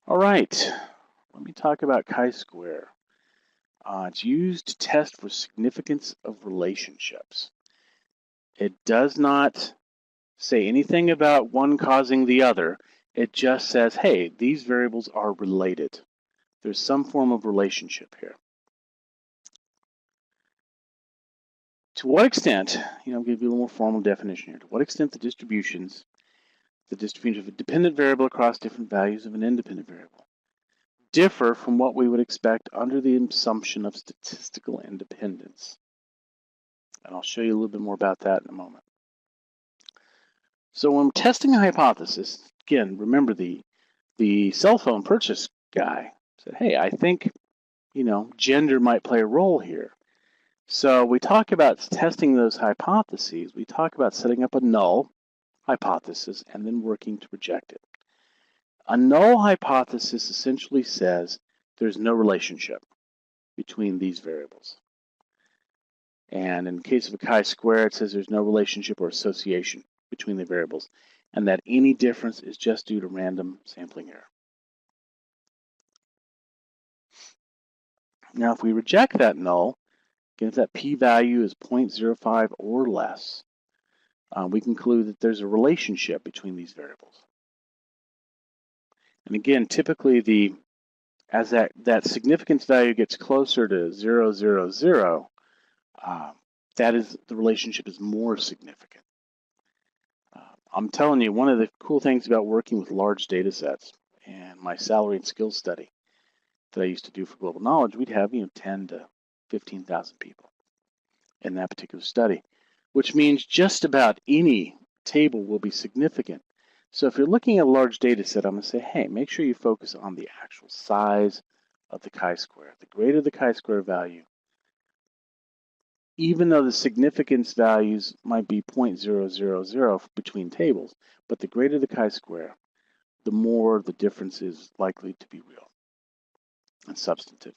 All right, let me talk about chi-square. It's used to test for significance of relationships. It does not say anything about one causing the other. It just says, hey, these variables are related. There's some form of relationship here. To what extent, I'll give you a little more formal definition here. To what extent the distribution of a dependent variable across different values of an independent variable differ from what we would expect under the assumption of statistical independence. And I'll show you a little bit more about that in a moment. So when testing a hypothesis, again, remember the cell phone purchase guy said, hey, I think, gender might play a role here. So we talk about testing those hypotheses. We talk about setting up a null hypothesis and then working to reject it. A null hypothesis essentially says there's no relationship between these variables. And in the case of a chi-square, it says there's no relationship or association between the variables, and that any difference is just due to random sampling error. Now, if we reject that null, again, if that p-value is 0.05 or less, we conclude that there's a relationship between these variables. And again, typically, as that significance value gets closer to 0, 0, 0, the relationship is more significant. I'm telling you, one of the cool things about working with large data sets and my salary and skills study that I used to do for Global Knowledge, we'd have 10 to 15,000 people in that particular study, which means just about any table will be significant. So if you're looking at a large data set, I'm going to say, hey, make sure you focus on the actual size of the chi-square. The greater the chi-square value, even though the significance values might be 0.000 between tables, but the greater the chi-square, the more the difference is likely to be real and substantive.